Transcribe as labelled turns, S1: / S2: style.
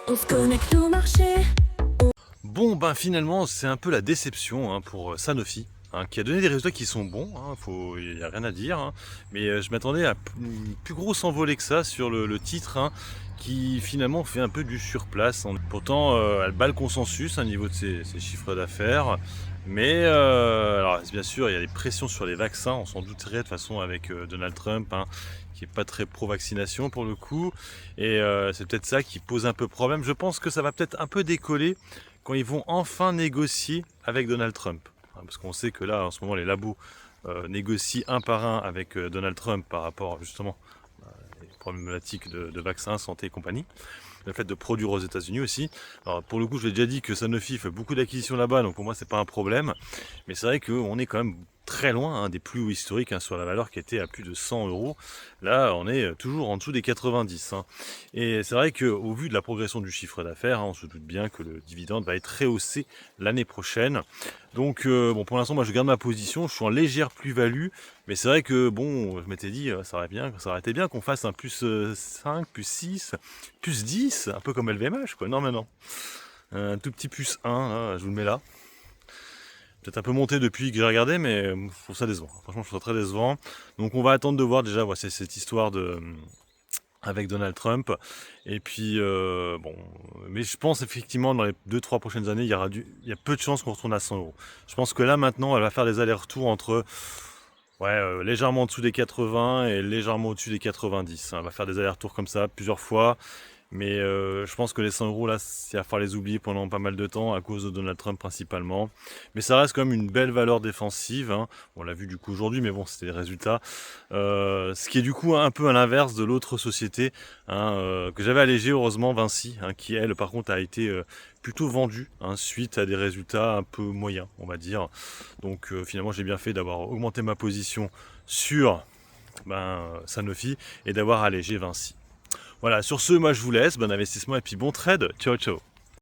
S1: On se connecte au marché.
S2: Bon, ben finalement, c'est un peu la déception pour Sanofi, qui a donné des résultats qui sont bons, il n'y a rien à dire, mais je m'attendais à une plus grosse envolée que ça sur le titre, qui finalement fait un peu du surplace. Pourtant, elle bat le consensus au niveau de ses chiffres d'affaires, mais alors, bien sûr, il y a des pressions sur les vaccins, on s'en douterait de toute façon avec Donald Trump, qui est pas très pro-vaccination pour le coup, et c'est peut-être ça qui pose un peu problème. Je pense que ça va peut-être un peu décoller quand ils vont enfin négocier avec Donald Trump. Parce qu'on sait que là, en ce moment, les labos négocient un par un avec Donald Trump par rapport justement aux problématiques de vaccins, santé et compagnie. Le fait de produire aux États-Unis aussi. Alors pour le coup, je l'ai déjà dit que Sanofi fait beaucoup d'acquisitions là-bas, donc pour moi, c'est pas un problème. Mais c'est vrai qu'on est quand même très loin des plus hauts historiques sur la valeur qui était à plus de 100 euros. Là, on est toujours en dessous des 90. Et c'est vrai qu'au vu de la progression du chiffre d'affaires, on se doute bien que le dividende va être rehaussé l'année prochaine. Donc, bon, pour l'instant, moi, je garde ma position. Je suis en légère plus-value. Mais c'est vrai que, bon, je m'étais dit, ça aurait été bien qu'on fasse un plus 5, plus 6, plus 10, un peu comme LVMH, quoi. Non, mais non. Un tout petit plus 1, là, je vous le mets là. Peut-être un peu monté depuis que j'ai regardé, mais je trouve ça décevant. Franchement, je trouve ça très décevant. Donc on va attendre de voir déjà c'est cette histoire avec Donald Trump. Et puis, bon, mais je pense effectivement dans les 2-3 prochaines années, il y a peu de chances qu'on retourne à 100 euros. Je pense que là maintenant, elle va faire des allers-retours entre légèrement en dessous des 80 et légèrement au-dessus des 90. Elle va faire des allers-retours comme ça plusieurs fois. Mais je pense que les 100 euros, là, il va falloir les oublier pendant pas mal de temps, à cause de Donald Trump principalement. Mais ça reste quand même une belle valeur défensive. On l'a vu du coup aujourd'hui, mais bon, c'était les résultats. Ce qui est du coup un peu à l'inverse de l'autre société que j'avais allégé, heureusement, Vinci, qui elle, par contre, a été plutôt vendue suite à des résultats un peu moyens, on va dire. Donc finalement, j'ai bien fait d'avoir augmenté ma position sur Sanofi et d'avoir allégé Vinci. Voilà, sur ce, moi je vous laisse, bon investissement et puis bon trade, ciao ciao.